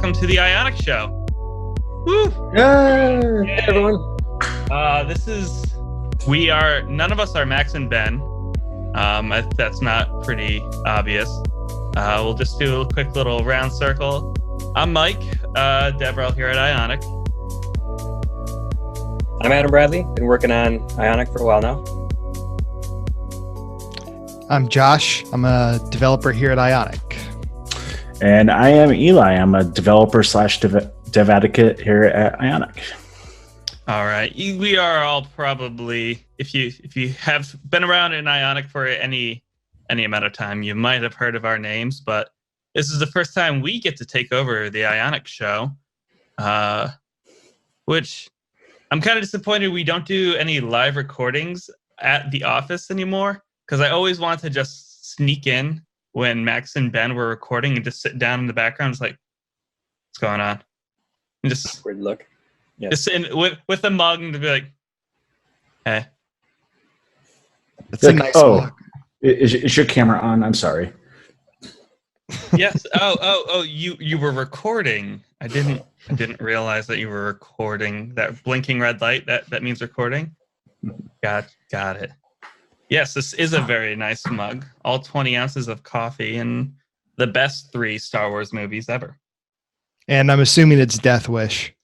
welcome to the Ionic Show. Woo! Hey everyone. None of us are Max and Ben. That's not pretty obvious. We'll just do a quick little round circle. I'm Mike, DevRel here at Ionic. I'm Adam Bradley, been working on Ionic for a while now. I'm Josh, I'm a developer here at Ionic. And I am Eli, I'm a developer / dev advocate here at Ionic. All right, we are all probably, if you have been around in Ionic for any amount of time, you might have heard of our names, but this is the first time we get to take over the Ionic Show, which I'm kind of disappointed we don't do any live recordings at the office anymore, because I always want to just sneak in when Max and Ben were recording and just sit down in the background, just like, what's going on? And just weird look. Yeah. Just sit with a mug and to be like, hey. That's a nice mug. Is your camera on? I'm sorry. Yes. Oh, you were recording. I didn't realize that you were recording. That blinking red light, that means recording. Got it. Yes, this is a very nice mug. All 20 ounces of coffee and the best 3 Star Wars movies ever. And I'm assuming it's Death Wish.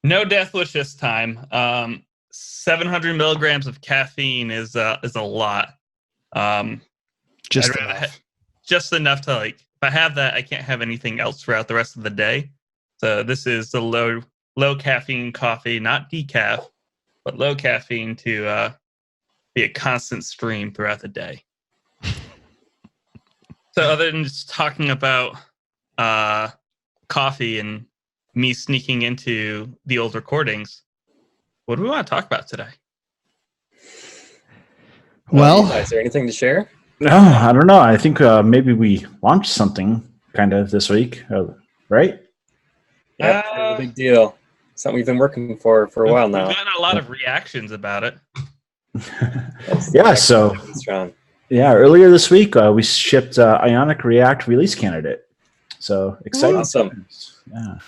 No Death Wish this time. 700 milligrams of caffeine is a lot. Just enough. Just enough to, like, if I have that, I can't have anything else throughout the rest of the day. So this is the low caffeine coffee, not decaf, but low caffeine to be a constant stream throughout the day. So other than just talking about coffee and me sneaking into the old recordings, what do we want to talk about today? Well, is there anything to share? No, I don't know. I think maybe we launched something kind of this week, right? Yeah, kind of a big deal. Something we've been working for a while now. We've gotten a lot of reactions about it. Yeah, so earlier this week we shipped Ionic React Release Candidate. So exciting! Awesome. Yeah,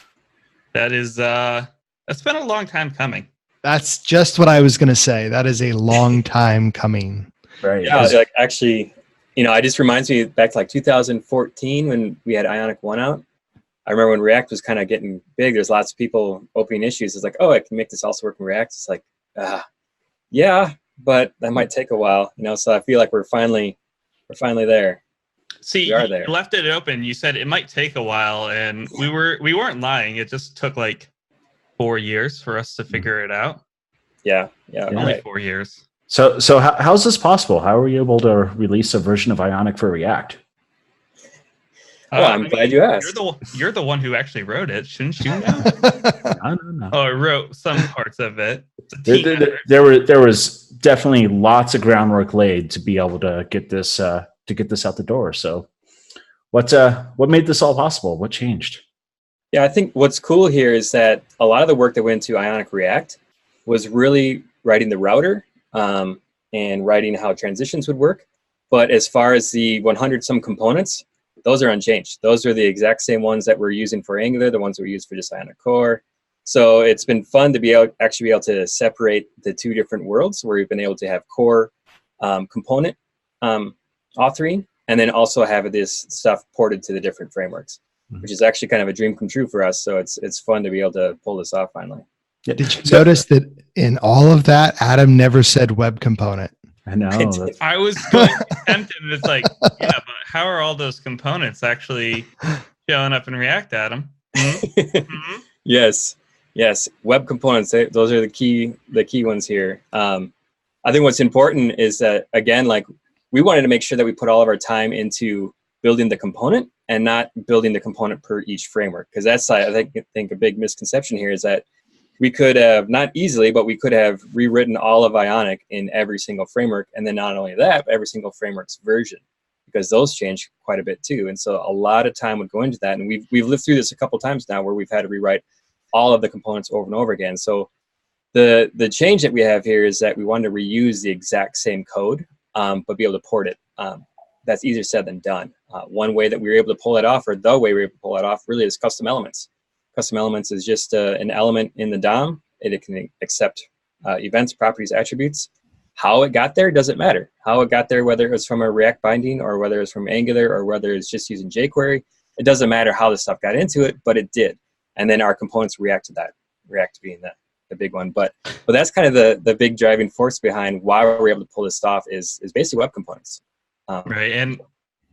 that is that's been a long time coming. that's just what I was going to say. That is a long time coming. right. Yeah, like actually, it just reminds me back to like 2014 when we had Ionic 1 out. I remember when React was kind of getting big. There's lots of people opening issues. It's like, oh, I can make this also work in React. It's like, yeah, but that might take a while, So I feel like we're finally there. See, we are there. You left it open. You said it might take a while, and we weren't lying. It just took like 4 years for us to figure it out. Yeah. Only Right. 4 years. So how's this possible? How are you able to release a version of Ionic for React? Well, I'm glad you asked. You're the one who actually wrote it, shouldn't you know? No. Oh, I wrote some parts of it. There was definitely lots of groundwork laid to be able to get this out the door. So what made this all possible? What changed? Yeah, I think what's cool here is that a lot of the work that went into Ionic React was really writing the router and writing how transitions would work. But as far as the 100 some components, those are unchanged. Those are the exact same ones that we're using for Angular, the ones that we use for just Ionic Core. So it's been fun to be able to separate the 2 different worlds where we've been able to have core component authoring and then also have this stuff ported to the different frameworks, which is actually kind of a dream come true for us. So it's fun to be able to pull this off finally. Yeah. Did you notice that in all of that, Adam never said web component? I know. I was going to attempt it, and it's like, yeah, but how are all those components actually showing up in React, Adam? Mm-hmm. Yes. Web components, those are the key ones here. I think what's important is that, again, like we wanted to make sure that we put all of our time into building the component and not building the component per each framework. Because that's, I think a big misconception here is that we could have, not easily, but we could have rewritten all of Ionic in every single framework. And then not only that, but every single framework's version, because those change quite a bit too. And so a lot of time would go into that. And we've lived through this a couple times now where we've had to rewrite all of the components over and over again. So the change that we have here is that we wanted to reuse the exact same code, but be able to port it. that's easier said than done. One way that we were able to pull that off, or the way we were able to pull that off, really is custom elements. Custom elements is just an element in the DOM. It can accept events, properties, attributes. How it got there doesn't matter. How it got there, whether it was from a React binding or whether it's from Angular or whether it's just using jQuery, it doesn't matter how the stuff got into it, but it did. And then our components react to that, React being the big one. But that's kind of the big driving force behind why we're able to pull this off is basically web components. Right. And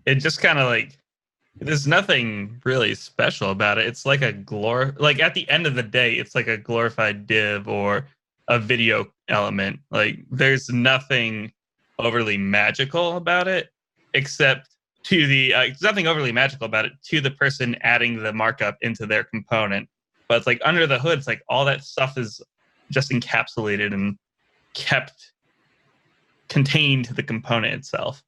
it just kind of like, there's nothing really special about it. It's like like at the end of the day, it's like a glorified div or a video element. Like there's nothing overly magical about it, except to there's nothing overly magical about it to the person adding the markup into their component. But it's like under the hood, it's like all that stuff is just encapsulated and kept contained to the component itself.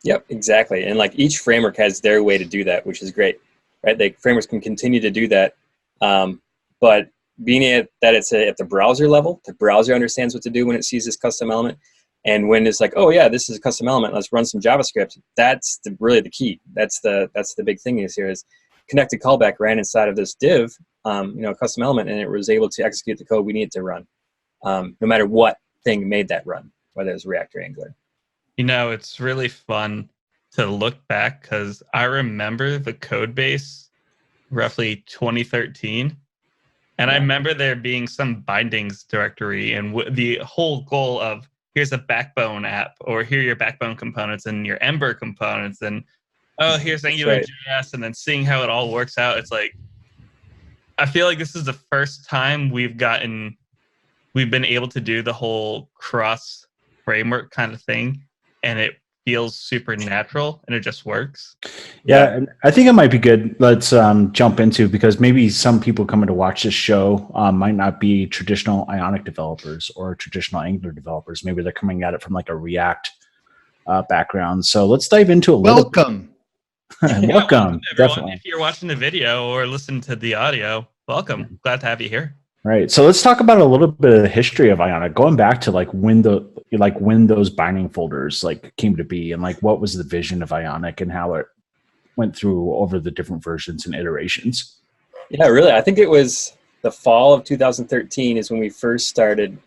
Yep, exactly. And like each framework has their way to do that, which is great, right? The frameworks can continue to do that. But being that it's at the browser level, the browser understands what to do when it sees this custom element. And when it's like, oh yeah, this is a custom element, let's run some JavaScript. That's really the key. That's the big thing here is connected callback ran inside of this div, custom element, and it was able to execute the code we needed to run, no matter what thing made that run, whether it was React or Angular. It's really fun to look back because I remember the code base roughly 2013. And I remember there being some bindings directory and the whole goal of here's a Backbone app, or here are your Backbone components and your Ember components, and here's Angular JS, and then seeing how it all works out. It's like, I feel like this is the first time we've been able to do the whole cross framework kind of thing, and it feels super natural and it just works. Yeah, and I think it might be good. Let's jump into, because maybe some people coming to watch this show might not be traditional Ionic developers or traditional Angular developers. Maybe they're coming at it from like a React background. So let's dive into a little. Welcome. Welcome, definitely. If you're watching the video or listening to the audio, welcome. Glad to have you here. Right. So let's talk about a little bit of the history of Ionic, going back to when those binding folders came to be, and what was the vision of Ionic and how it went through over the different versions and iterations. Yeah, really. I think it was the fall of 2013 is when we first started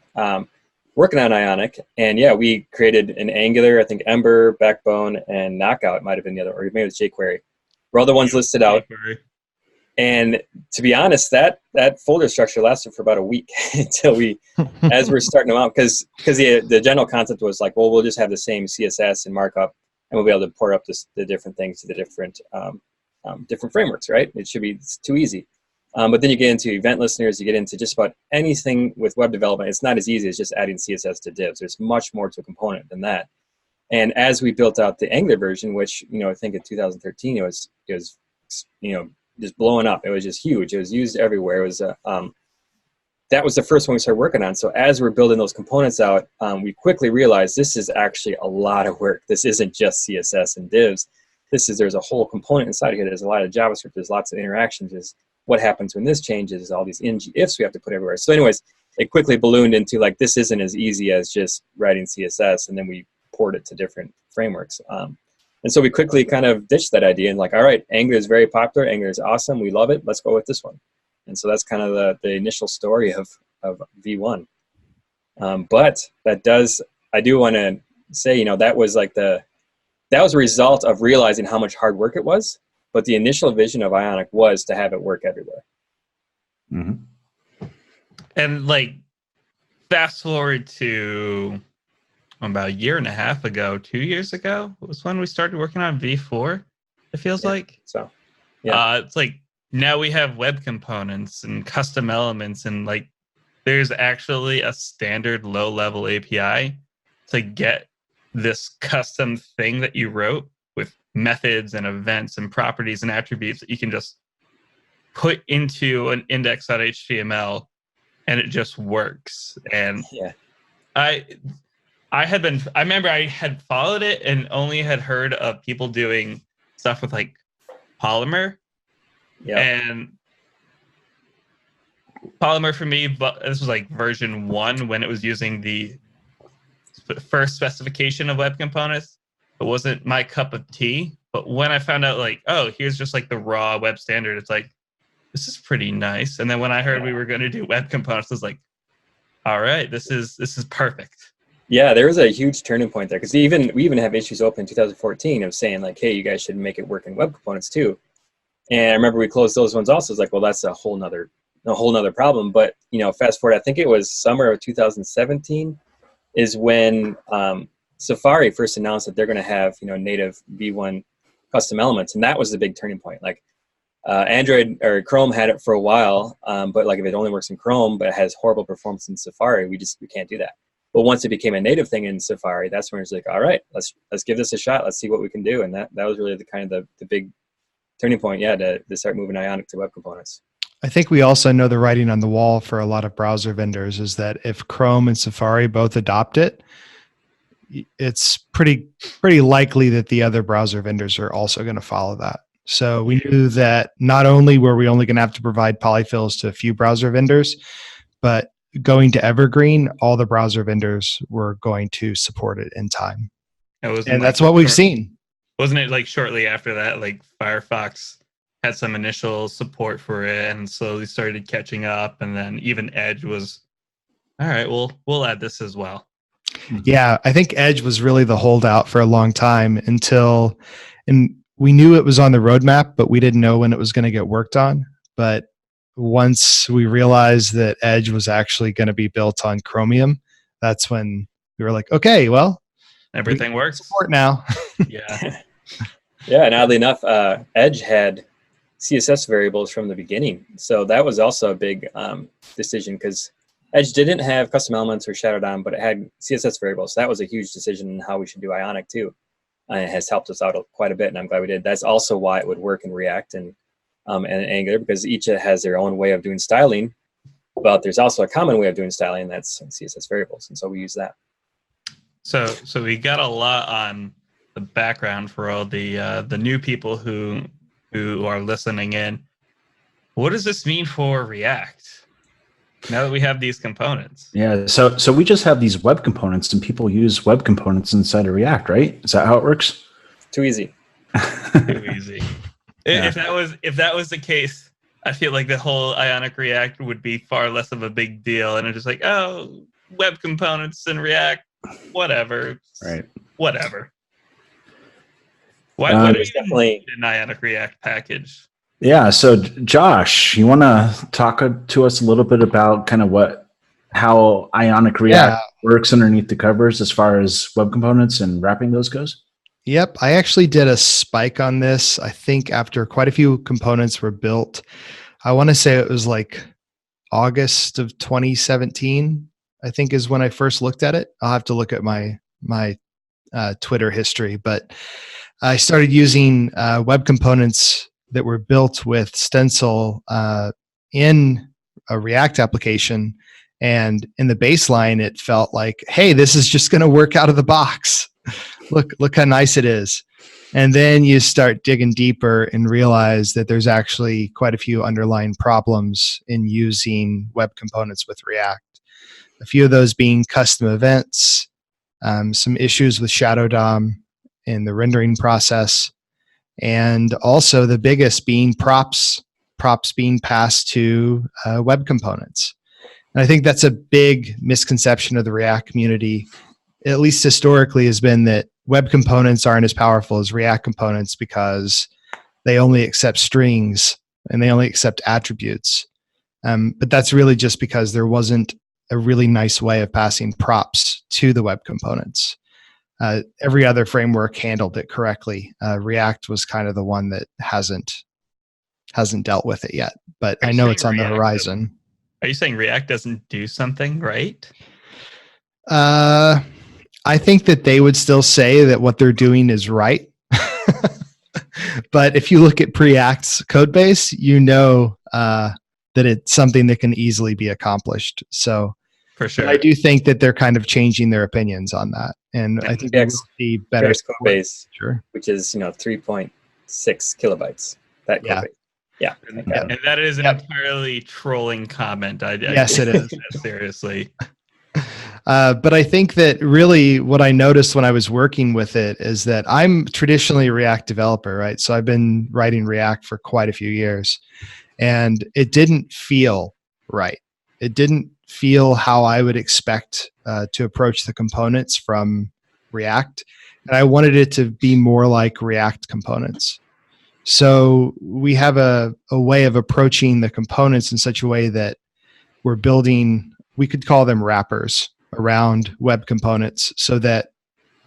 working on Ionic. And yeah, we created an Angular, I think Ember, Backbone, and Knockout might have been the other, or maybe it was jQuery. We're all the ones listed out. And to be honest, that folder structure lasted for about a week until as we're starting them out, because the general concept was like, well, we'll just have the same CSS and markup, and we'll be able to port up the different things to the different frameworks, right? It's too easy. But then you get into event listeners, you get into just about anything with web development. It's not as easy as just adding CSS to divs. There's much more to a component than that. And as we built out the Angular version, which I think in 2013 it was just blowing up. It was just huge. It was used everywhere. It was that was the first one we started working on. So as we're building those components out, we quickly realized this is actually a lot of work. This isn't just CSS and divs. There's a whole component inside here. There's a lot of JavaScript. There's lots of interactions. There's what happens when this changes, all these ng ifs we have to put everywhere. So anyways, it quickly ballooned into this isn't as easy as just writing CSS, and then we port it to different frameworks. And so we quickly kind of ditched that idea and all right, Angular is very popular. Angular is awesome. We love it. Let's go with this one. And so that's kind of the initial story of V1. But I do want to say, that was that was a result of realizing how much hard work it was. But the initial vision of Ionic was to have it work everywhere. Mm-hmm. And fast forward to about a year and a half ago, 2 years ago, was when we started working on V4. It feels like. So, yeah. It's now we have web components and custom elements, and there's actually a standard low-level API to get this custom thing that you wrote with methods and events and properties and attributes that you can just put into an index.html, and it just works. And yeah, I remember I had followed it and only had heard of people doing stuff with Polymer. Yeah. And Polymer for me, but this was version 1 when it was using the first specification of web components. It wasn't my cup of tea. But when I found out, like, oh, here's just like the raw web standard, it's like, this is pretty nice. And then when I heard we were going to do web components, I was like, all right, this is perfect. Yeah, there was a huge turning point there because we even have issues open in 2014 of saying like, hey, you guys should make it work in web components too. And I remember we closed those ones also. It's like, well, that's a whole nother problem. But fast forward, I think it was summer of 2017 is when Safari first announced that they're going to have native V1 custom elements, and that was the big turning point. Like Android or Chrome had it for a while, but like if it only works in Chrome but it has horrible performance in Safari, we can't do that. But once it became a native thing in Safari, that's when it's like, all right, let's give this a shot. Let's see what we can do. And that was really the big turning point, to start moving Ionic to web components. I think we also know the writing on the wall for a lot of browser vendors is that if Chrome and Safari both adopt it, it's pretty likely that the other browser vendors are also going to follow that. So we knew that not only were we only going to have to provide polyfills to a few browser vendors, but going to Evergreen, all the browser vendors were going to support it in time. And that's what we've seen. Wasn't it like shortly after that, like Firefox had some initial support for it and slowly started catching up, and then even Edge was, all right, we'll add this as well. Yeah, I think Edge was really the holdout for a long time and we knew it was on the roadmap, but we didn't know when it was going to get worked on. But once we realized that Edge was actually going to be built on Chromium, that's when we were like, okay, well, everything works. Support now. Yeah. Yeah, and oddly enough, Edge had CSS variables from the beginning. So that was also a big decision because Edge didn't have custom elements or Shadow DOM, but it had CSS variables. So that was a huge decision in how we should do Ionic too. And it has helped us out quite a bit, and I'm glad we did. That's also why it would work in React and Angular, because each has their own way of doing styling, but there's also a common way of doing styling, and that's CSS variables, and so we use that. So we got a lot on the background for all the new people who are listening in. What does this mean for React now that we have these components? Yeah, so we just have these web components, and people use web components inside of React, right? Is that how it works? Too easy. Too easy. Yeah. If that was the case, I feel like the whole Ionic React would be far less of a big deal, and it's just like, oh, web components and React, whatever, Right? Whatever. Why do you definitely need an Ionic React package? Yeah. So Josh, you want to talk to us a little bit about kind of how Ionic React works underneath the covers as far as web components and wrapping those goes? Yep. I actually did a spike on this, I think, after quite a few components were built. I want to say it was like August of 2017, I think, is when I first looked at it. I'll have to look at my Twitter history, but I started using web components that were built with Stencil in a React application. And in the baseline, it felt like, hey, this is just going to work out of the box. Look how nice it is. And then you start digging deeper and realize that there's actually quite a few underlying problems in using web components with React. A few of those being custom events, some issues with Shadow DOM in the rendering process, and also the biggest being props being passed to web components. And I think that's a big misconception of the React community, at least historically, has been that web components aren't as powerful as React components because they only accept strings and they only accept attributes. But that's really just because there wasn't a really nice way of passing props to the web components. Every other framework handled it correctly. React was kind of the one that hasn't dealt with it yet, but I know it's on the horizon. Are you saying React doesn't do something right? I think that they would still say that what they're doing is right. But if you look at Preact's code base, you know that it's something that can easily be accomplished. So for sure, I do think that they're kind of changing their opinions on that. And I think we'll see better code base, sure. Which is 3.6 kilobytes. That code base. Yeah. And that is an entirely trolling comment. Yes, it is. Seriously. But I think that really what I noticed when I was working with it is that I'm traditionally a React developer, right? So I've been writing React for quite a few years, and it didn't feel right. It didn't feel how I would expect to approach the components from React. And I wanted it to be more like React components. So we have a way of approaching the components in such a way that we're building, we could call them wrappers around web components, so that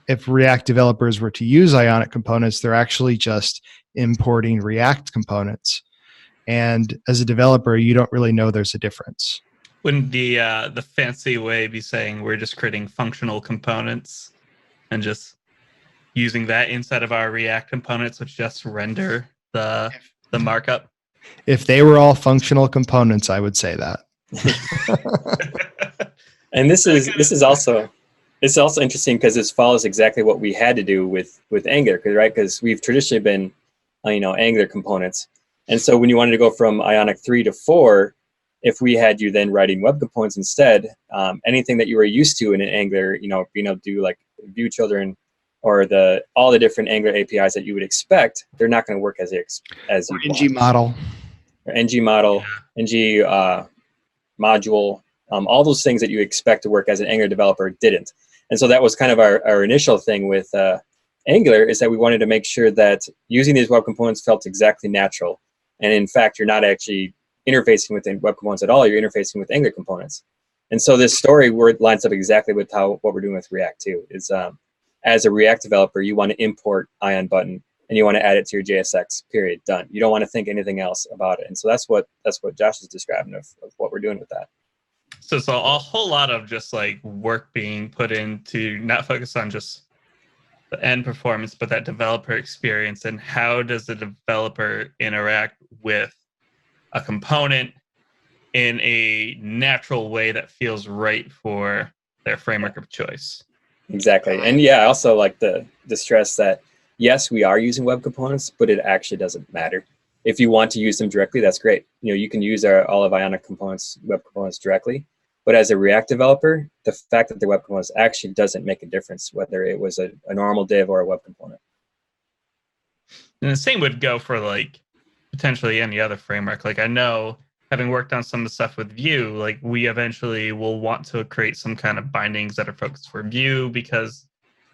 if React developers were to use Ionic components, they're actually just importing React components. And as a developer, you don't really know there's a difference. Wouldn't the fancy way be saying we're just creating functional components and just using that inside of our React components, which just render the markup? If they were all functional components, I would say that. And this is also interesting because this follows exactly what we had to do with Angular, right? Because we've traditionally been Angular components, and so when you wanted to go from Ionic 3 to 4, if we had you then writing web components instead, anything that you were used to in an Angular, being able to do like view children or all the different Angular APIs that you would expect, they're not going to work as you ng model, or ng model, ng module. All those things that you expect to work as an Angular developer didn't. And so that was kind of our initial thing with Angular, is that we wanted to make sure that using these web components felt exactly natural. And in fact, you're not actually interfacing with web components at all. You're interfacing with Angular components. And so this story lines up exactly with what we're doing with React too. Is as a React developer, you want to import Ion button and you want to add it to your JSX, period, done. You don't want to think anything else about it. And so that's what Josh is describing of what we're doing with that. So a whole lot of just like work being put into not focus on just the end performance, but that developer experience, and how does the developer interact with a component in a natural way that feels right for their framework of choice. Exactly. And yeah, I also like the stress that, yes, we are using web components, but it actually doesn't matter. If you want to use them directly, that's great. You can use all of Ionic components, web components directly. But as a React developer, the fact that the web components actually doesn't make a difference, whether it was a normal div or a web component. And the same would go for like potentially any other framework. Like I know, having worked on some of the stuff with Vue, like we eventually will want to create some kind of bindings that are focused for Vue, because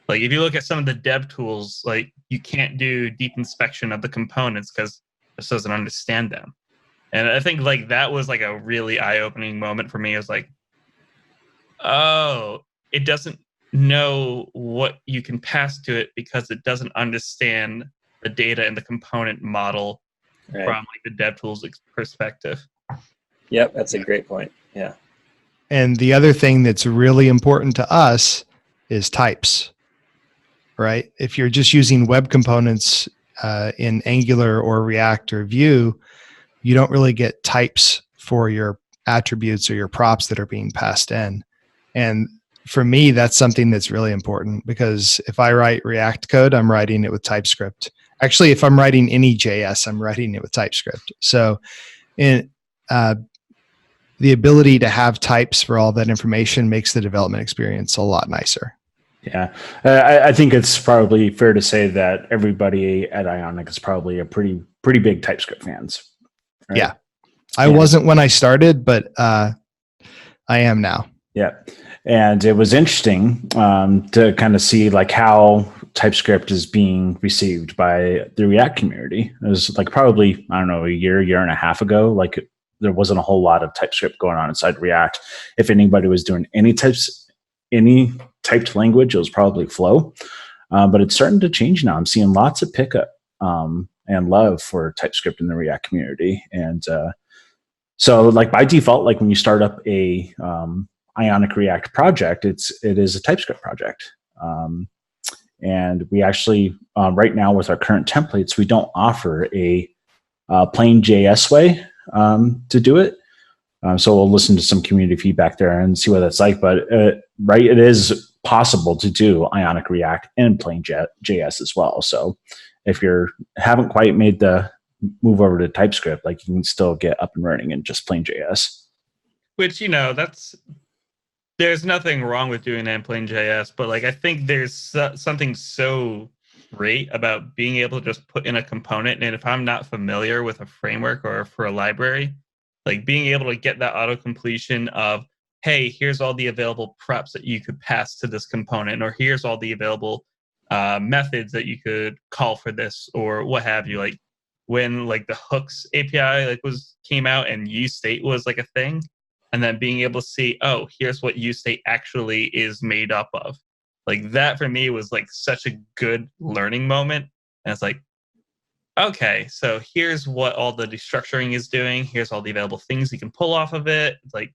like if you look at some of the dev tools, like you can't do deep inspection of the components because it just doesn't understand them. And I think like that was like a really eye-opening moment for me. It was like, oh, it doesn't know what you can pass to it because it doesn't understand the data in the component model from like the DevTools perspective. Yep, that's a great point. Yeah. And the other thing that's really important to us is types, right? If you're just using web components in Angular or React or Vue, you don't really get types for your attributes or your props that are being passed in. And for me, that's something that's really important, because if I write React code, I'm writing it with TypeScript. Actually, if I'm writing any JS, I'm writing it with TypeScript. So the ability to have types for all that information makes the development experience a lot nicer. Yeah, I think it's probably fair to say that everybody at Ionic is probably a pretty big TypeScript fans. Right? Yeah. I wasn't when I started, but I am now. Yeah. And it was interesting to kind of see like how TypeScript is being received by the React community. It was like probably, I don't know, a year and a half ago, like there wasn't a whole lot of TypeScript going on inside React. If anybody was doing any typed language, it was probably Flow. But it's starting to change now. I'm seeing lots of pickup and love for TypeScript in the React community. And so like by default, like when you start up a Ionic React project, it is a TypeScript project. And we actually, right now with our current templates, we don't offer a plain JS way to do it. So we'll listen to some community feedback there and see what that's like. But right, it is possible to do Ionic React and plain JS as well. So if you haven't quite made the move over to TypeScript, like you can still get up and running in just plain JS. Which, that's there's nothing wrong with doing that in plain JS, but like I think there's something so great about being able to just put in a component, and if I'm not familiar with a framework or for a library, like being able to get that auto completion of, hey, here's all the available preps that you could pass to this component, or here's all the available methods that you could call for this, or what have you. Like when like the hooks API like came out and useState was like a thing, and then being able to see, oh, here's what useState actually is made up of. Like that for me was like such a good learning moment. And it's like, okay, so here's what all the destructuring is doing. Here's all the available things you can pull off of it. It's like,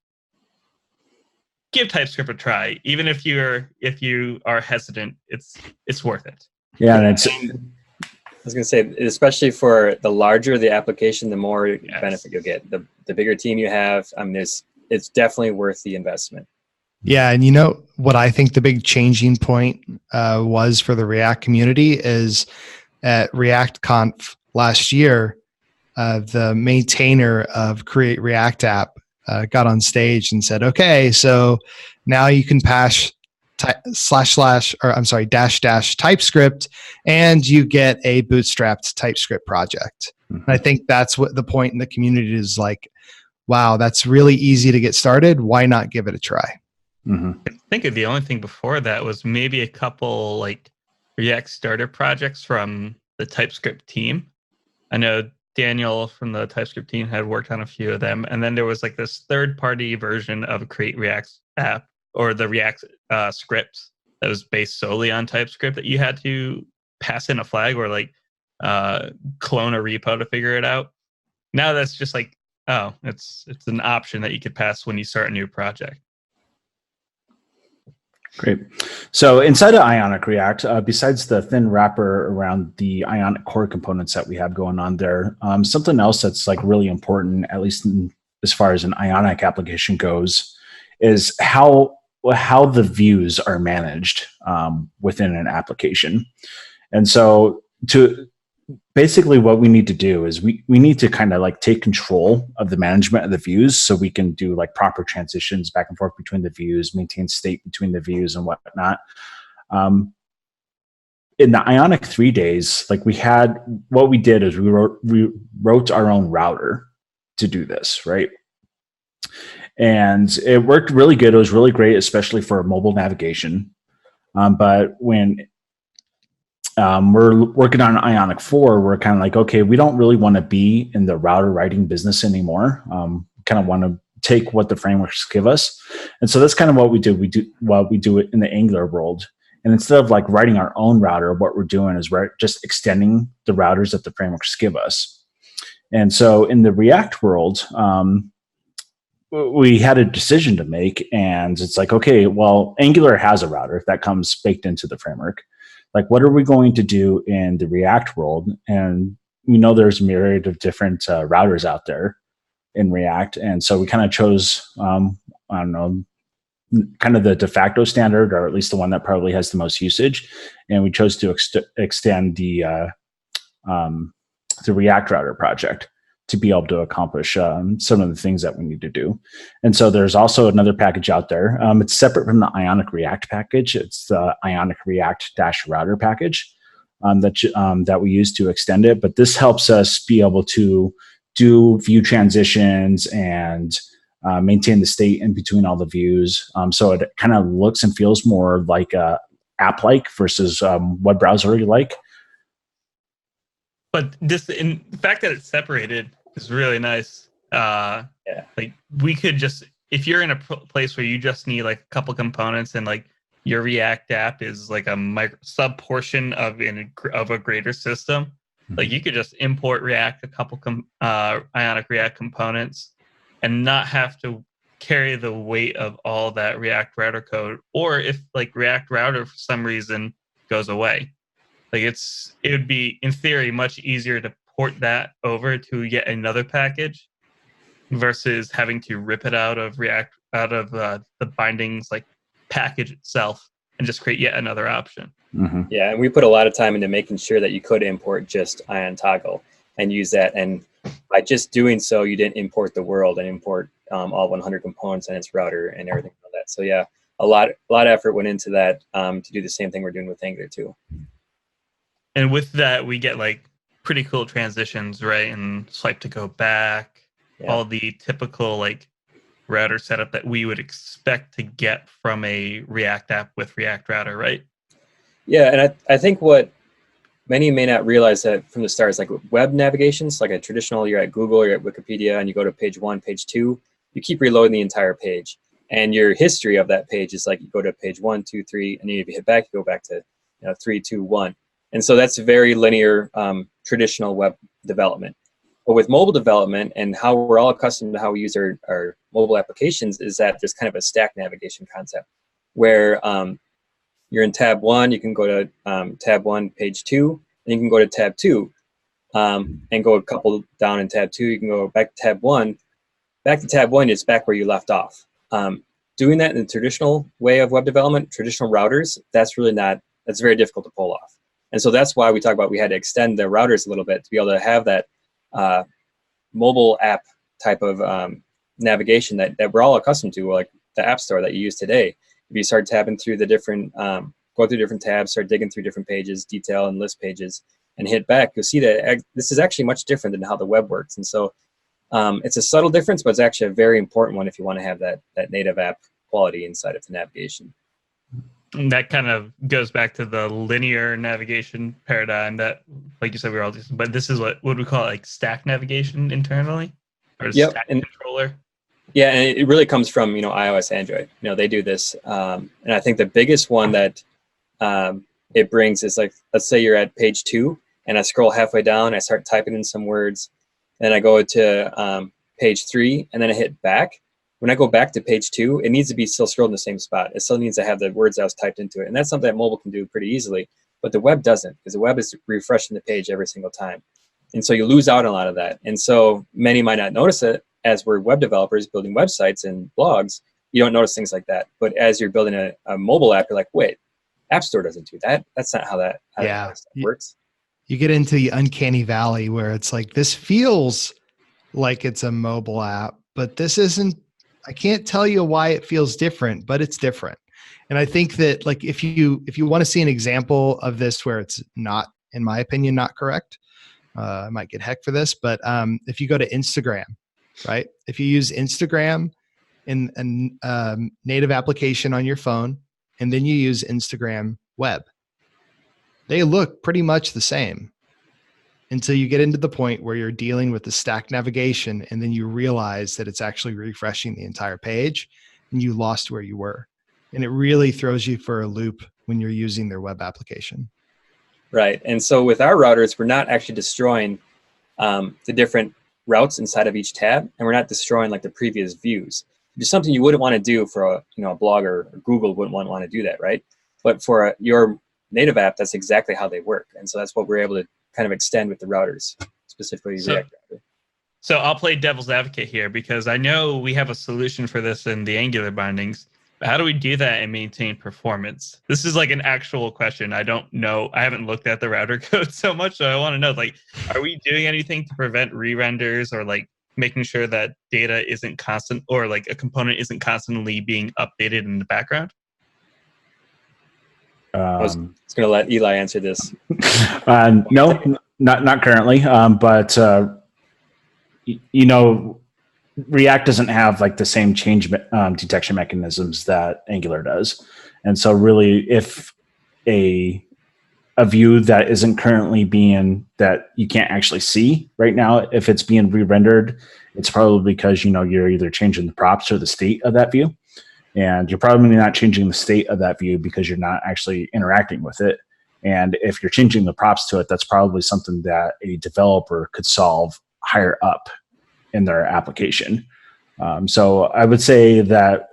give TypeScript a try. Even if you are hesitant, it's worth it. Yeah, and it's. I was going to say, especially for the larger the application, the more benefit you'll get. The bigger team you have, I mean, it's definitely worth the investment. Yeah, and you know what I think the big changing point was for the React community is at ReactConf last year, the maintainer of Create React App got on stage and said, "Okay, so now you can pass / TypeScript, and you get a bootstrapped TypeScript project." And I think that's what the point in the community is like, wow, that's really easy to get started. Why not give it a try? I think the only thing before that was maybe a couple like React starter projects from the TypeScript team. I know Daniel from the TypeScript team had worked on a few of them. And then there was like this third-party version of Create React app, or the React scripts that was based solely on TypeScript that you had to pass in a flag or like clone a repo to figure it out. Now that's just like, oh, it's an option that you could pass when you start a new project. Great. So inside of Ionic React, besides the thin wrapper around the Ionic core components that we have going on there, something else that's like really important, at least as far as an Ionic application goes, is how the views are managed within an application. And so basically what we need to do is we need to kind of like take control of the management of the views, so we can do like proper transitions back and forth between the views, maintain state between the views and whatnot. In the Ionic 3 days, like what we did is we wrote our own router to do this, right? And it worked really good. It was really great, especially for mobile navigation. But when we're working on Ionic 4, we're kind of like, okay, we don't really want to be in the router writing business anymore. Kind of want to take what the frameworks give us. And so that's kind of what we do. We do it in the Angular world. And instead of like writing our own router, what we're doing is we're just extending the routers that the frameworks give us. And so in the React world, we had a decision to make, and it's like, okay, well, Angular has a router that comes baked into the framework. Like, what are we going to do in the React world? And we know there's a myriad of different routers out there in React. And so we kind of chose, I don't know, kind of the de facto standard, or at least the one that probably has the most usage. And we chose to extend the React router project to be able to accomplish some of the things that we need to do. And so there's also another package out there. It's separate from the Ionic React package. It's the Ionic React -router package that we use to extend it. But this helps us be able to do view transitions and maintain the state in between all the views. So it kind of looks and feels more like app-like versus web browser-like. But the fact that it's separated is really nice. Like we could just, if you're in a place where you just need like a couple components and like your React app is like a sub portion of a greater system, like you could just import React, a couple Ionic React components, and not have to carry the weight of all that React router code. Or if like React router for some reason goes away, like it would be in theory much easier to port that over to yet another package versus having to rip it out of React, out of the bindings like package itself, and just create yet another option. Mm-hmm. Yeah, and we put a lot of time into making sure that you could import just Ion Toggle and use that. And by just doing so, you didn't import the world and import all 100 components and its router and everything on that So yeah, a lot of effort went into that to do the same thing we're doing with Angular too. And with that, we get like pretty cool transitions, right? And swipe to go back, all the typical like router setup that we would expect to get from a React app with React Router, right? Yeah, and I think what many may not realize that from the start is like web navigations, like a traditional, you're at Google, you're at Wikipedia, and you go to page 1, page 2, you keep reloading the entire page. And your history of that page is like you go to page 1, 2, 3, and then if you hit back, you go back to 3, 2, 1. And so that's very linear traditional web development. But with mobile development and how we're all accustomed to how we use our mobile applications is that there's kind of a stack navigation concept where you're in tab 1, you can go to tab 1, page 2, and you can go to tab 2 and go a couple down in tab 2, you can go back to tab 1. Back to tab 1, it's back where you left off. Doing that in the traditional way of web development, traditional routers, that's very difficult to pull off. And so that's why we talk about we had to extend the routers a little bit to be able to have that mobile app type of navigation that we're all accustomed to, like the App Store that you use today. If you start tabbing through the different, go through different tabs, start digging through different pages, detail and list pages, and hit back, you'll see that this is actually much different than how the web works. And so it's a subtle difference, but it's actually a very important one if you want to have that native app quality inside of the navigation. And that kind of goes back to the linear navigation paradigm that, like you said, we were all using. But this is what we call it, like stack navigation internally, or stack controller. Yeah, and it really comes from iOS, Android. They do this, and I think the biggest one that it brings is like, let's say you're at page 2, and I scroll halfway down, I start typing in some words, then I go to page 3, and then I hit back. When I go back to page 2, it needs to be still scrolled in the same spot. It still needs to have the words that was typed into it. And that's something that mobile can do pretty easily, but the web doesn't, because the web is refreshing the page every single time. And so you lose out on a lot of that. And so many might not notice it as we're web developers building websites and blogs. You don't notice things like that. But as you're building a mobile app, you're like, wait, App Store doesn't do that. That's not how that works. You get into the uncanny valley where it's like, this feels like it's a mobile app, but this isn't. I can't tell you why it feels different, but it's different. And I think that like if you want to see an example of this where it's not, in my opinion, not correct, I might get heck for this, but if you go to Instagram, right? If you use Instagram in a native application on your phone, and then you use Instagram web, they look pretty much the same until you get into the point where you're dealing with the stack navigation, and then you realize that it's actually refreshing the entire page and you lost where you were. And it really throws you for a loop when you're using their web application. Right. And so with our routers, we're not actually destroying the different routes inside of each tab, and we're not destroying like the previous views. It's something you wouldn't want to do for a blog, or Google wouldn't want to do that, right? But for your native app, that's exactly how they work. And so that's what we're able to kind of extend with the routers, specifically React Router. So I'll play devil's advocate here, because I know we have a solution for this in the Angular bindings. But how do we do that and maintain performance? This is like an actual question. I don't know. I haven't looked at the router code so much, so I want to know, like, are we doing anything to prevent re-renders, or like making sure that data isn't constant, or like a component isn't constantly being updated in the background? I was going to let Eli answer this. No, not currently. But React doesn't have like the same change detection mechanisms that Angular does, and so really, if a view that isn't currently that you can't actually see right now, if it's being re-rendered, it's probably because you're either changing the props or the state of that view. And you're probably not changing the state of that view because you're not actually interacting with it. And if you're changing the props to it, that's probably something that a developer could solve higher up in their application. So I would say that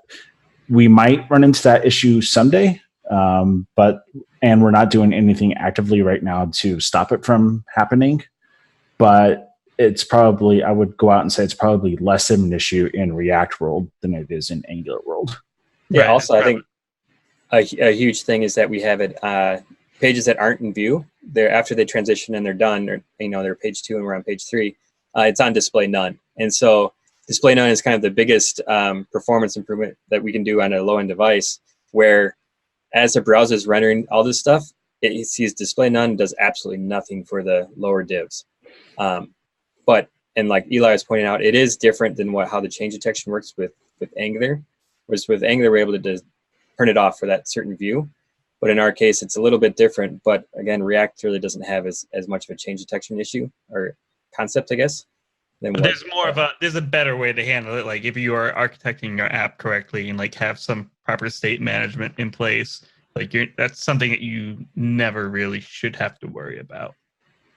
we might run into that issue someday, and we're not doing anything actively right now to stop it from happening. But it's probably, I would go out and say it's probably less of an issue in React world than it is in Angular world. Yeah. Right. Also, I think a huge thing is that we have it pages that aren't in Vue. They're after they transition and they're done, or they're page 2 and we're on page 3. It's on display none, and so display none is kind of the biggest performance improvement that we can do on a low-end device, where as the browser is rendering all this stuff, it sees display none, does absolutely nothing for the lower divs. And like Eli was pointing out, it is different than how the change detection works with Angular. Whereas with Angular, we're able to turn it off for that certain view. But in our case, it's a little bit different. But again, React really doesn't have as much of a change detection issue or concept, I guess. But there's a better way to handle it. Like if you are architecting your app correctly and like have some proper state management in place, like that's something that you never really should have to worry about.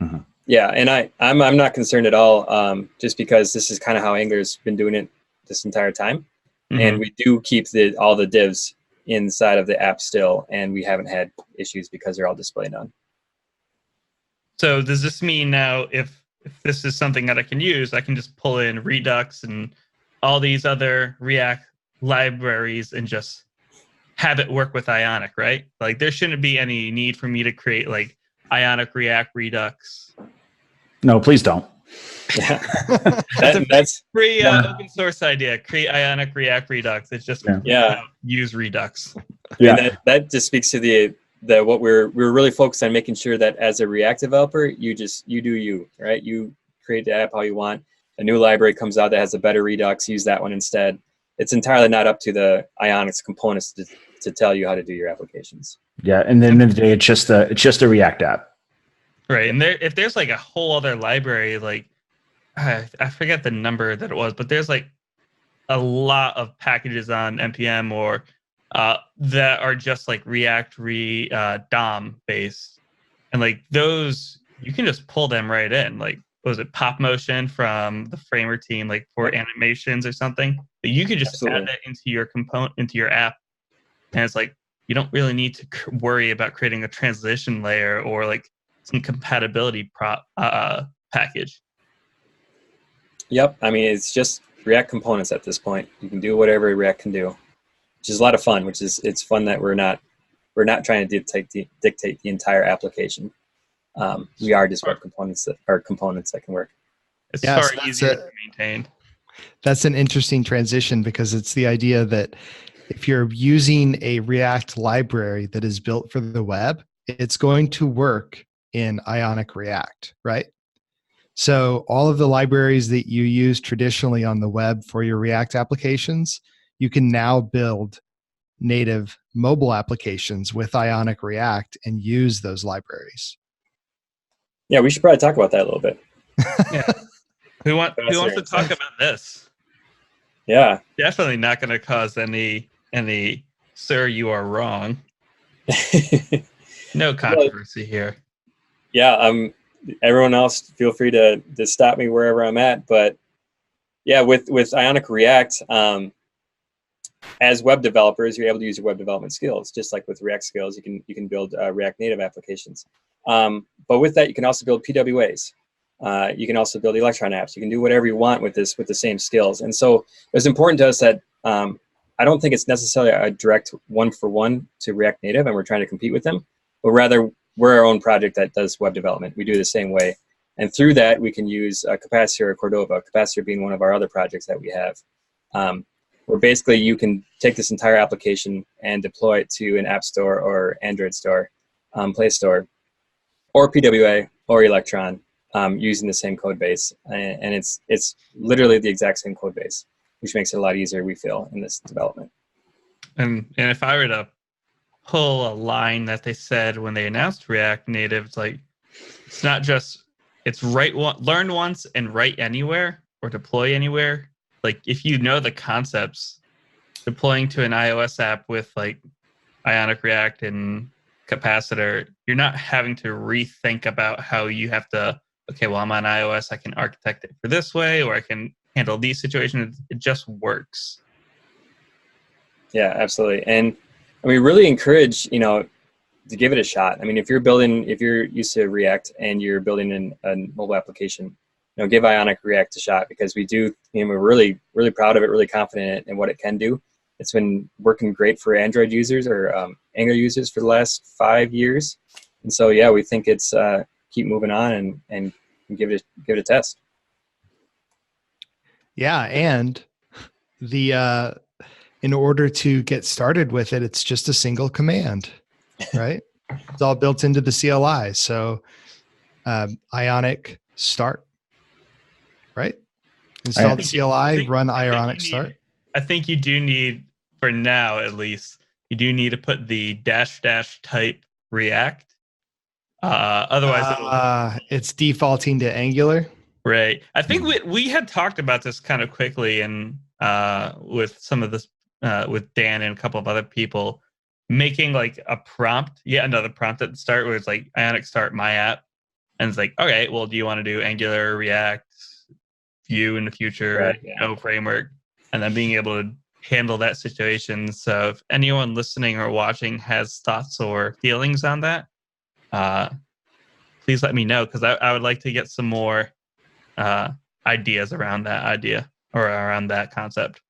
Mm-hmm. Yeah, and I'm not concerned at all, just because this is kind of how Angular's been doing it this entire time. Mm-hmm. And we do keep all the divs inside of the app still, and we haven't had issues because they're all display none. So does this mean now if this is something that I can use, I can just pull in Redux and all these other React libraries and just have it work with Ionic, right? Like there shouldn't be any need for me to create like Ionic React Redux. No, please don't. Yeah. That's free open source idea. Create Ionic React Redux. It's just use Redux. Yeah, and that just speaks to what we're really focused on, making sure that as a React developer, you do you, right? You create the app how you want. A new library comes out that has a better Redux, use that one instead. It's entirely not up to the Ionic's components to tell you how to do your applications. Yeah, and then at the end of the day, it's just a React app. Right, and if there's like a whole other library, like I forget the number that it was, but there's like a lot of packages on npm or that are just like React DOM based, and like those you can just pull them right in. Like was it Pop Motion from the Framework team, like for animations or something? But you could just add that into your component, into your app, and it's like you don't really need to worry about creating a transition layer or like some compatibility package. Yep, I mean it's just React components at this point. You can do whatever React can do, which is a lot of fun. It's fun that we're not trying to dictate the entire application. We are just web components that can work. It's far easier to maintain. That's an interesting transition because it's the idea that if you're using a React library that is built for the web, it's going to work in Ionic React, right? So all of the libraries that you use traditionally on the web for your React applications, you can now build native mobile applications with Ionic React and use those libraries. Yeah, we should probably talk about that a little bit. Yeah. Who wants to talk about this? Yeah. Definitely not going to cause any sir, you are wrong. No controversy here. Yeah, everyone else, feel free to stop me wherever I'm at. But yeah, with Ionic React, as web developers, you're able to use your web development skills, just like with React skills. You can build React Native applications. But with that, you can also build PWAs. You can also build Electron apps. You can do whatever you want with the same skills. And so it's important to us that I don't think it's necessarily a direct one-for-one to React Native, and we're trying to compete with them, but rather we're our own project that does web development. We do it the same way. And through that, we can use Capacitor or Cordova, Capacitor being one of our other projects that we have, where basically you can take this entire application and deploy it to an app store or Android store, Play Store, or PWA or Electron using the same code base. And it's literally the exact same code base, which makes it a lot easier, we feel, in this development. And if I were to pull a line that they said when they announced React Native, it's like, it's not just, it's learn once and write anywhere or deploy anywhere. Like if you know the concepts, deploying to an iOS app with like Ionic React and Capacitor, you're not having to rethink about how you have to, okay, well, I'm on iOS, I can architect it for this way, or I can handle these situations. It just works. Yeah, absolutely. And we really encourage, to give it a shot. I mean, if you're used to React and you're building a mobile application, give Ionic React a shot, because we're really, really proud of it, really confident in what it can do. It's been working great for Android users or Angular users for the last 5 years. And so, yeah, we think it's keep moving on and give it a test. Yeah, and the in order to get started with it, it's just a single command, right? It's all built into the CLI. So Ionic start, right? Install the CLI, run Ionic start. I think you do need, for now at least, you do need to put the -- type React. Otherwise, it's defaulting to Angular. Right. I think we had talked about this kind of quickly, and with some of this, with Dan and a couple of other people, making like a prompt, another prompt at the start where it's like Ionic start my app, and it's like, okay, well, do you want to do Angular, React, Vue in the future, Right, yeah. framework, and then being able to handle that situation. So if anyone listening or watching has thoughts or feelings on that, please let me know, because I would like to get some more ideas around that idea or around that concept.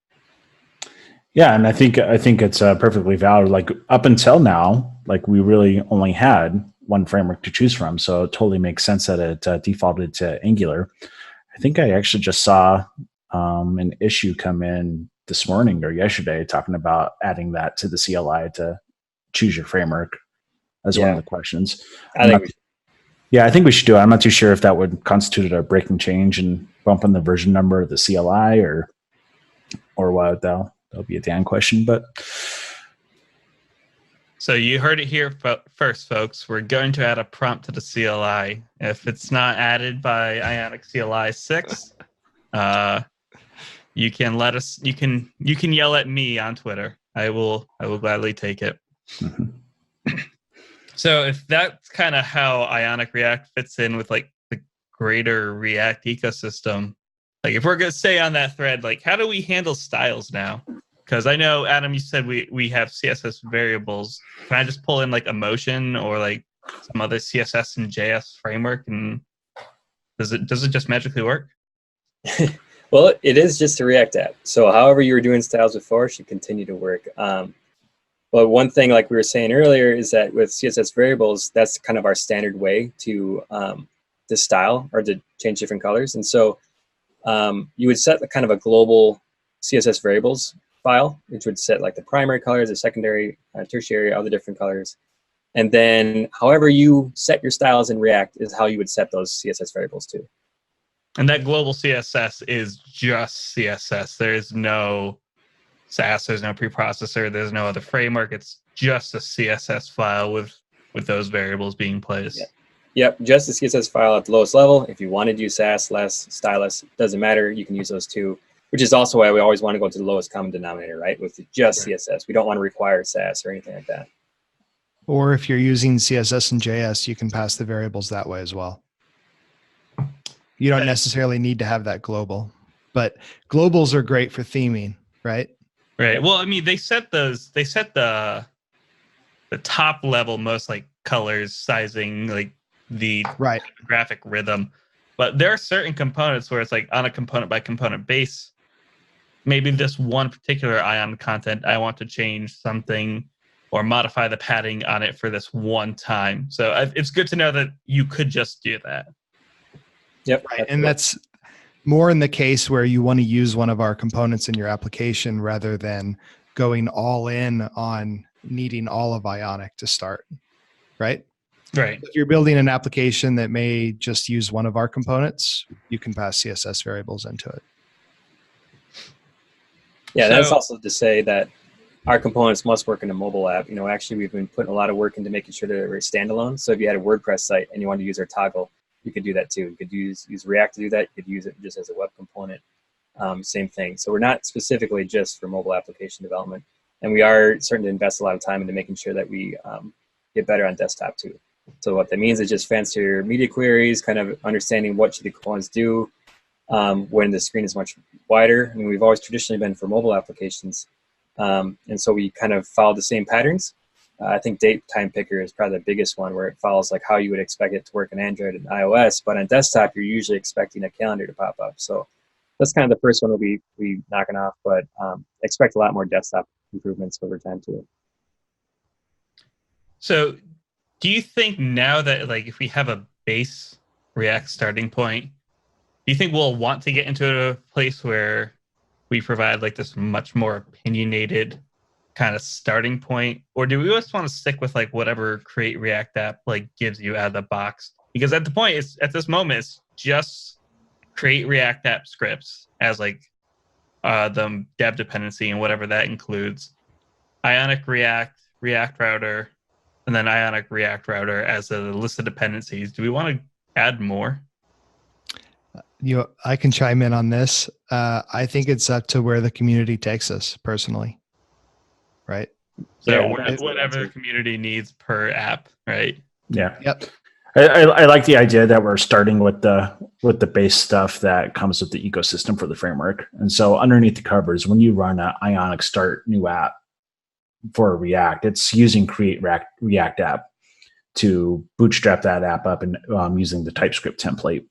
Yeah, and I think it's perfectly valid. Like up until now, like we really only had one framework to choose from, so it totally makes sense that it defaulted to Angular. I think I actually just saw an issue come in this morning or yesterday talking about adding that to the CLI to choose your framework as one of the questions. I think we should do it. I'm not too sure if that would constitute a breaking change and bumping the version number of the CLI or what. That'll be a Dan question. But so you heard it here first, folks. We're going to add a prompt to the CLI. If it's not added by Ionic CLI 6, you can let us. You can yell at me on Twitter. I will gladly take it. So if that's kind of how Ionic React fits in with like the greater React ecosystem, like if we're going to stay on that thread, like how do we handle styles now? Because I know, Adam, you said we have CSS variables. Can I just pull in like Emotion or like some other CSS and JS framework, and does it just magically work? Well, it is just a React app. So however you were doing styles before should continue to work. But one thing, like we were saying earlier, is that with CSS variables, that's kind of our standard way to style or to change different colors. And so you would set kind of a global CSS variables file, which would set like the primary colors, the secondary, tertiary, all the different colors. And then however you set your styles in React is how you would set those CSS variables too. And that global CSS is just CSS. There is no Sass, there's no preprocessor, there's no other framework. It's just a CSS file with those variables being placed. Yep, just a CSS file at the lowest level. If you want to do Sass, less, stylus, doesn't matter. You can use those too, which is also why we always want to go to the lowest common denominator, right? With just CSS. We don't want to require Sass or anything like that. Or if you're using CSS and JS, you can pass the variables that way as well. You don't necessarily need to have that global, but globals are great for theming, right? Right. Well, I mean, they set the top level, most like colors, sizing, like the graphic rhythm. But there are certain components where it's like on a component by component base. Maybe this one particular Ion content, I want to change something or modify the padding on it for this one time. So it's good to know that you could just do that. Yep. Right. And that's more in the case where you want to use one of our components in your application rather than going all in on needing all of Ionic to start, right? Right. If you're building an application that may just use one of our components, you can pass CSS variables into it. Yeah, that's also to say that our components must work in a mobile app. You know, actually, we've been putting a lot of work into making sure that they're standalone. So if you had a WordPress site and you wanted to use our toggle, you could do that too. You could use React to do that. You could use it just as a web component. Same thing. So we're not specifically just for mobile application development. And we are starting to invest a lot of time into making sure that we get better on desktop too. So what that means is just fancier media queries, kind of understanding what should the components do when the screen is much wider. I mean, we've always traditionally been for mobile applications. And so we kind of follow the same patterns. I think date time picker is probably the biggest one, where it follows like how you would expect it to work in Android and iOS, but on desktop you're usually expecting a calendar to pop up. So that's kind of the first one we'll be knocking off, but expect a lot more desktop improvements over time too. So do you think now that like if we have a base React starting point, Do you think we'll want to get into a place where we provide like this much more opinionated kind of starting point, or do we just want to stick with like whatever Create React app like gives you out of the box? Because at this moment, it's just Create React app scripts as like the dev dependency and whatever that includes, Ionic React, React Router, and then Ionic React Router as a list of dependencies. Do we want to add more? I can chime in on this. I think it's up to where the community takes us personally. Right. So Yeah, whatever the community needs per app, right? Yeah. Yep. I like the idea that we're starting with the base stuff that comes with the ecosystem for the framework. And so underneath the covers, when you run an Ionic start new app for React, it's using Create React app to bootstrap that app up and using the TypeScript template.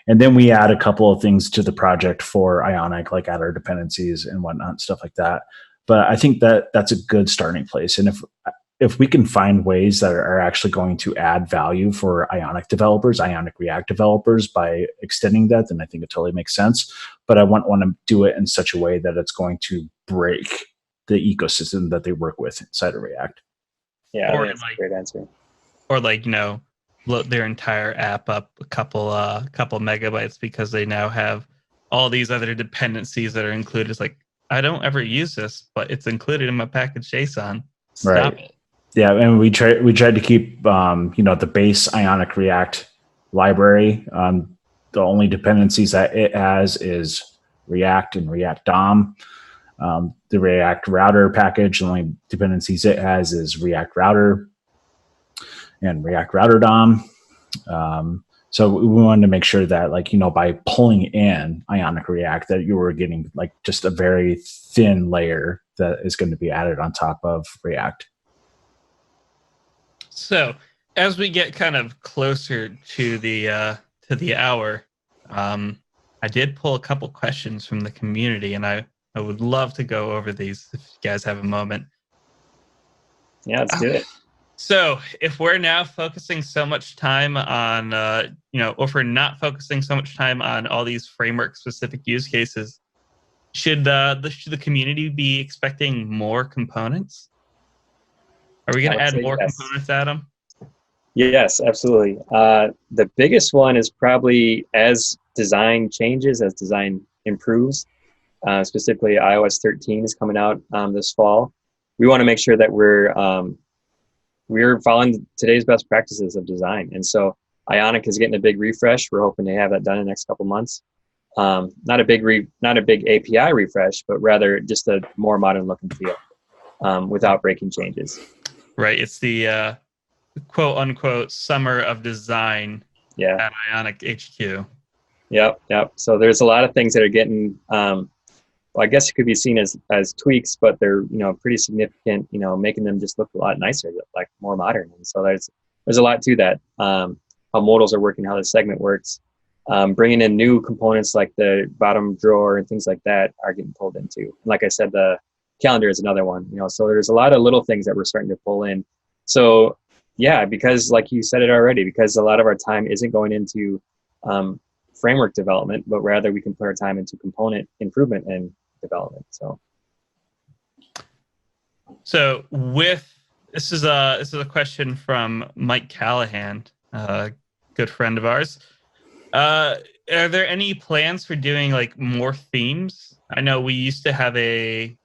And then we add a couple of things to the project for Ionic, like add our dependencies and whatnot, stuff like that. But I think that that's a good starting place. And if we can find ways that are actually going to add value for Ionic developers, Ionic React developers by extending that, then I think it totally makes sense. But I want to do it in such a way that it's going to break the ecosystem that they work with inside of React. Yeah, Or that's like- a great answer. Or like, load their entire app up a couple megabytes because they now have all these other dependencies that are included. It's like, I don't ever use this, but it's included in my package JSON. Stop Right. it. Yeah, and we tried to keep the base Ionic React library. The only dependencies that it has is React and React DOM. The React Router package, the only dependencies it has is React Router and React Router DOM. So we wanted to make sure that, by pulling in Ionic React, that you were getting like just a very thin layer that is going to be added on top of React. So as we get kind of closer to the hour, I did pull a couple questions from the community, and I would love to go over these if you guys have a moment. Yeah, let's do it. So if we're now focusing so much time on, or if we're not focusing so much time on all these framework-specific use cases, should the community be expecting more components? Are we going to add more components, Adam? Yes, absolutely. The biggest one is probably as design changes, as design improves. Specifically, iOS 13 is coming out this fall. We want to make sure that we're following today's best practices of design. And so Ionic is getting a big refresh. We're hoping to have that done in the next couple months. Not a big API refresh, but rather just a more modern look and feel without breaking changes. Right. It's the quote unquote summer of design at Ionic HQ. Yep. So there's a lot of things that are getting, I guess it could be seen as tweaks, but they're, pretty significant, making them just look a lot nicer, like more modern. And so there's a lot to that. How modals are working, how the segment works, bringing in new components like the bottom drawer and things like that are getting pulled into. Like I said, the calendar is another one, so there's a lot of little things that we're starting to pull in. So yeah, because like you said it already, because a lot of our time isn't going into framework development, but rather we can put our time into component improvement and development. So this is a question from Mike Callahan, a good friend of ours. Are there any plans for doing like more themes? I know we used to have a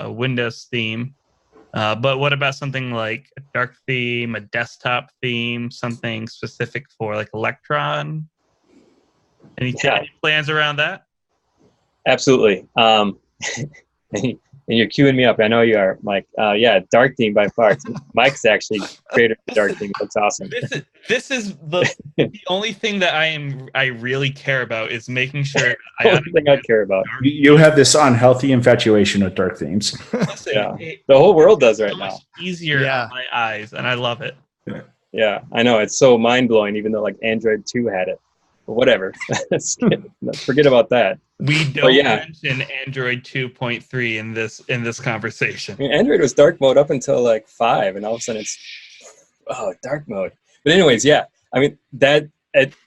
Windows theme, but what about something like a dark theme, a desktop theme, something specific for like Electron? Any plans around that? Absolutely. And you're queuing me up. I know you are, Mike. Dark theme by far. Mike's actually created the dark theme. It looks awesome. This is the only thing that I really care about is making sure. The only thing I care about. You have this unhealthy infatuation with dark themes. Listen, the whole world does right so now. much easier on my eyes, and I love it. Yeah, I know. It's so mind-blowing, even though like Android 2 had it. But whatever. Forget about that. We don't mention Android 2.3 in this conversation. I mean, Android was dark mode up until like 5, and all of a sudden it's dark mode. But anyways, I mean that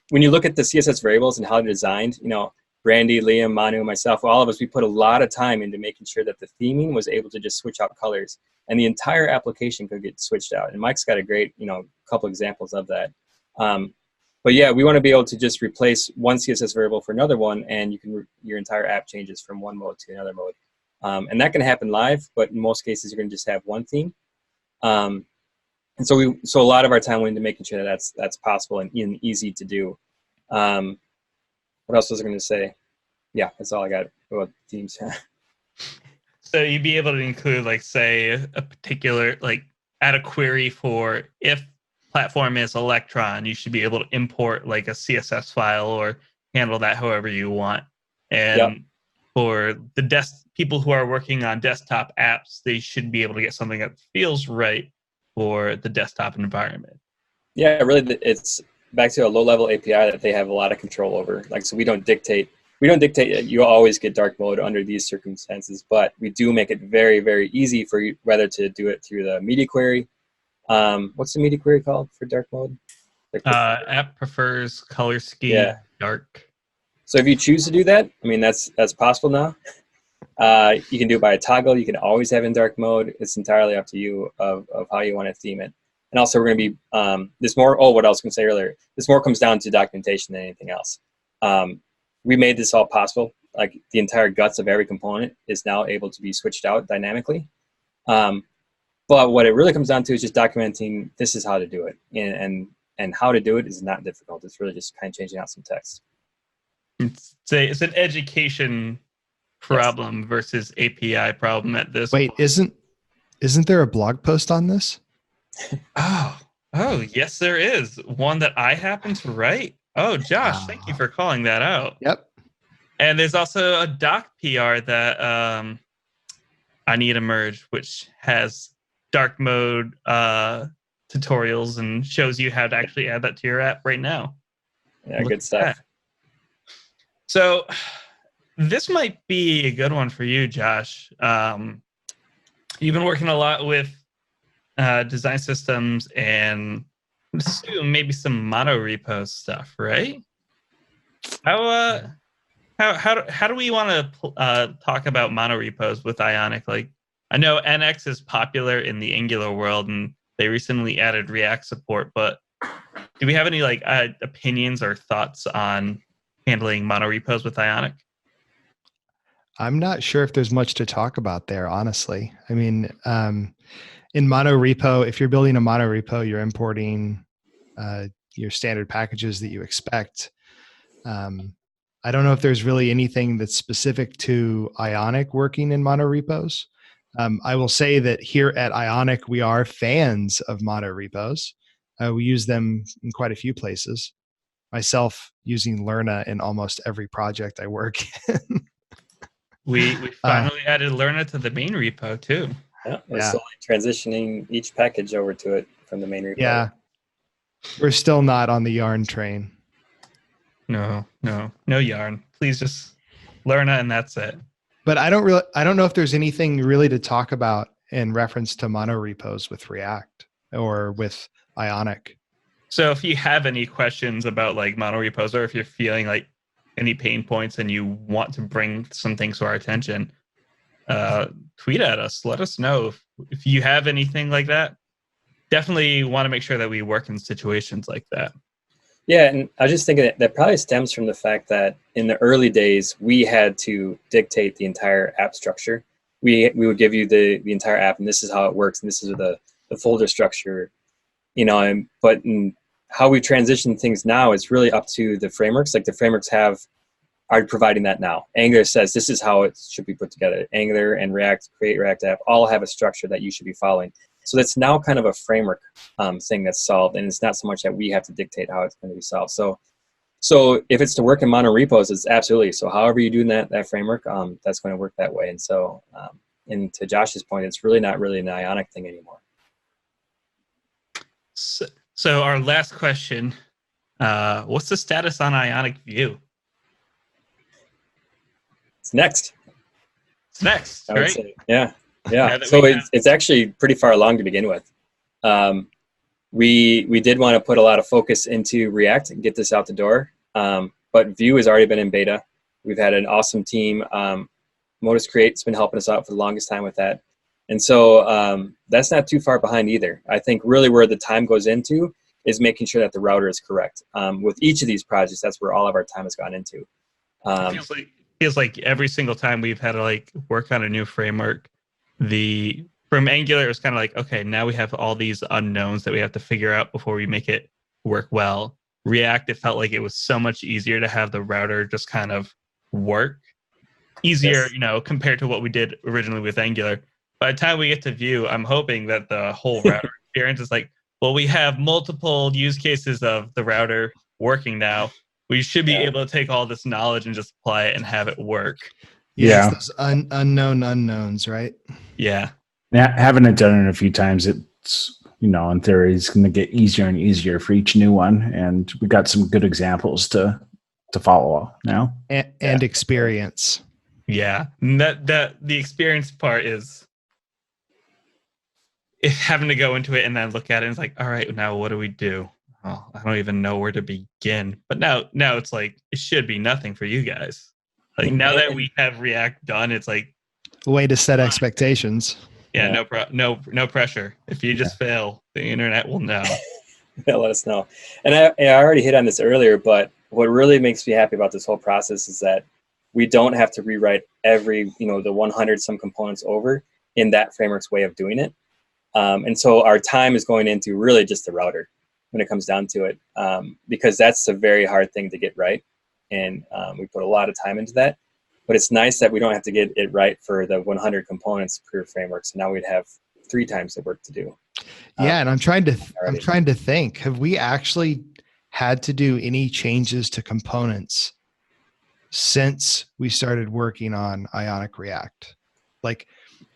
when you look at the CSS variables and how they're designed, Brandy, Liam, Manu, myself, all of us, we put a lot of time into making sure that the theming was able to just switch out colors, and the entire application could get switched out. And Mike's got a great, couple examples of that. But yeah, we want to be able to just replace one CSS variable for another one, and your entire app changes from one mode to another mode. And that can happen live, but in most cases, you're going to just have one theme. And so a lot of our time went into making sure that that's possible and easy to do. What else was I going to say? Yeah, that's all I got about themes. So you'd be able to include, like, say, a particular, like, add a query for if platform is Electron, you should be able to import like a CSS file or handle that however you want. And for the people who are working on desktop apps, they should be able to get something that feels right for the desktop environment. Yeah, really, it's back to a low-level API that they have a lot of control over. Like, so we don't dictate that you always get dark mode under these circumstances, but we do make it very, very easy for you whether to do it through the media query. What's the media query called for dark mode? App prefers color scheme dark. So if you choose to do that, I mean, that's possible now. You can do it by a toggle. You can always have in dark mode. It's entirely up to you of how you want to theme it. And also, we're going to be this more. Oh, what I was going to say earlier. This more comes down to documentation than anything else. We made this all possible. Like, the entire guts of every component is now able to be switched out dynamically. But what it really comes down to is just documenting this is how to do it, and how to do it is not difficult. It's really just kind of changing out some text. It's an education problem versus API problem at this point. Isn't there a blog post on this? Oh, yes, there is. One that I happen to write. Oh, Josh, thank you for calling that out. Yep. And there's also a doc PR that I need to merge, which has dark mode tutorials and shows you how to actually add that to your app right now. Yeah, good stuff. So this might be a good one for you, Josh. You've been working a lot with design systems and maybe some monorepo stuff, right? How do we want to talk about monorepos with Ionic? Like, I know NX is popular in the Angular world, and they recently added React support. But do we have any opinions or thoughts on handling monorepos with Ionic? I'm not sure if there's much to talk about there, honestly. I mean, in monorepo, if you're building a monorepo, you're importing your standard packages that you expect. I don't know if there's really anything that's specific to Ionic working in monorepos. I will say that here at Ionic, we are fans of monorepos. We use them in quite a few places. Myself using Lerna in almost every project I work in. We finally added Lerna to the main repo too. Yeah, we're slowly transitioning each package over to it from the main repo. Yeah, we're still not on the Yarn train. No Yarn. Please just Lerna and that's it. But I don't know if there's anything really to talk about in reference to monorepos with React or with Ionic. So if you have any questions about like monorepos, or if you're feeling like any pain points and you want to bring some things to our attention, tweet at us. Let us know if you have anything like that. Definitely want to make sure that we work in situations like that. Yeah, and I was just thinking that probably stems from the fact that in the early days, we had to dictate the entire app structure. We would give you the entire app, and this is how it works, and this is the folder structure, but in how we transition things now, it's really up to the frameworks. Like, the frameworks are providing that now. Angular says this is how it should be put together. Angular and React, Create React App, all have a structure that you should be following. So that's now kind of a framework thing that's solved, and it's not so much that we have to dictate how it's going to be solved. So if it's to work in monorepos, it's absolutely. So however you do that framework, that's going to work that way. And so, and to Josh's point, it's really not really an Ionic thing anymore. So our last question, what's the status on Ionic Vue? It's next. I would say. Yeah. So it's actually pretty far along to begin with. we did want to put a lot of focus into React and get this out the door. But Vue has already been in beta. We've had an awesome team. Modus Create's been helping us out for the longest time with that. And so that's not too far behind either. I think really where the time goes into is making sure that the router is correct. With each of these projects, that's where all of our time has gone into. Feels like every single time we've had to like work on a new framework, from Angular, it was kind of like, okay, now we have all these unknowns that we have to figure out before we make it work well. React, it felt like it was so much easier to have the router just kind of work easier, Yes. Compared to what we did originally with Angular. By the time we get to Vue, I'm hoping that the whole router experience is like, well, we have multiple use cases of the router working now. We should be able to take all this knowledge and just apply it and have it work. Yeah. It's those unknown unknowns, right? Yeah. Having it done it a few times, it's, in theory, it's going to get easier and easier for each new one. And we got some good examples to follow now. And experience. Yeah. And the experience part is having to go into it and then look at it and it's like, all right, now what do we do? Oh, I don't even know where to begin. But now it's like, it should be nothing for you guys. Like now that we have React done, it's like a way to set expectations. Yeah, no pressure. If you just fail, the internet will know. Let us know. And I already hit on this earlier, but what really makes me happy about this whole process is that we don't have to rewrite every, the 100 some components over in that framework's way of doing it. And so our time is going into really just the router when it comes down to it, because that's a very hard thing to get right. And we put a lot of time into that. But it's nice that we don't have to get it right for the 100 components per framework. So now we'd have 3 times the work to do. Yeah, and I'm trying to think. Have we actually had to do any changes to components since we started working on Ionic React? Like,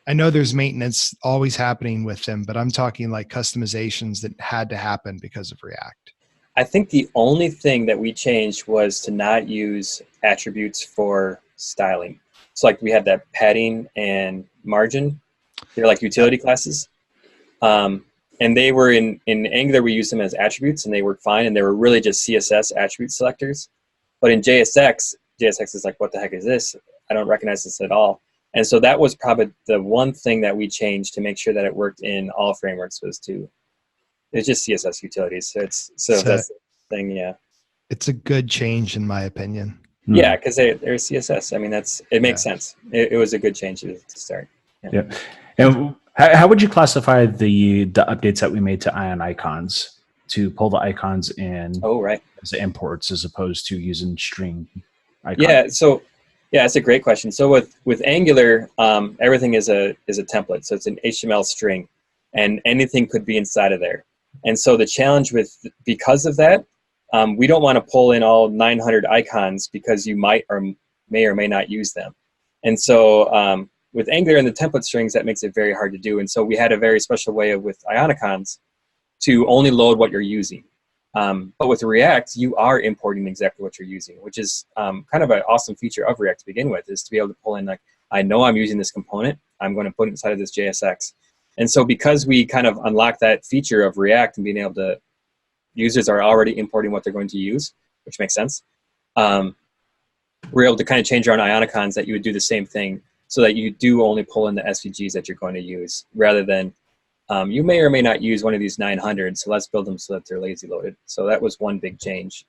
I know there's maintenance always happening with them, but I'm talking like customizations that had to happen because of React. I think the only thing that we changed was to not use attributes for styling. So like we had that padding and margin. They're like utility classes. And they were in Angular, we used them as attributes and they worked fine. And they were really just CSS attribute selectors. But in JSX is like, what the heck is this? I don't recognize this at all. And so that was probably the one thing that we changed to make sure that it worked in all frameworks it's just CSS utilities. So that's the thing, yeah. It's a good change in my opinion. Yeah, because they're CSS. I mean, it makes sense. It was a good change to start. Yeah. And how would you classify the updates that we made to Ion icons to pull the icons in as imports as opposed to using string icons? Yeah, so that's a great question. So with Angular, everything is a template. So it's an HTML string, and anything could be inside of there. And so the challenge because of that, we don't want to pull in all 900 icons because you may or may not use them. And so with Angular and the template strings, that makes it very hard to do. And so we had a very special way with Ionicons to only load what you're using. But with React, you are importing exactly what you're using, which is kind of an awesome feature of React to begin with, is to be able to pull in, like, I know I'm using this component, I'm going to put it inside of this JSX. And so because we kind of unlock that feature of React and being able to, users are already importing what they're going to use, which makes sense. We're able to kind of change our own Ionicons that you would do the same thing so that you do only pull in the SVGs that you're going to use rather than you may or may not use one of these 900, so let's build them so that they're lazy loaded. So that was one big change.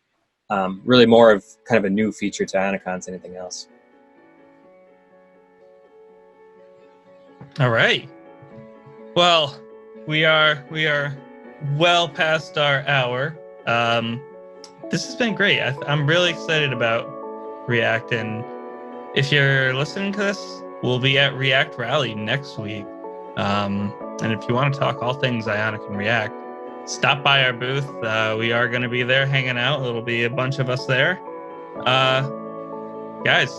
Really more of kind of a new feature to Ionicons than anything else. All right. Well, we are well past our hour. This has been great. I'm really excited about React, and if you're listening to this, we'll be at React Rally next week. And if you want to talk all things Ionic and React, stop by our booth. We are going to be there hanging out. It'll be a bunch of us there. Guys,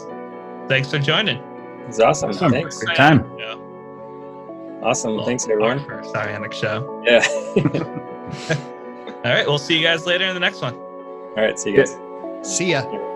thanks for joining. It was awesome. Thanks. Good time. Awesome. Well, thanks, everyone. Our first Ionic Show. Yeah. All right. We'll see you guys later in the next one. All right. See you guys. See ya.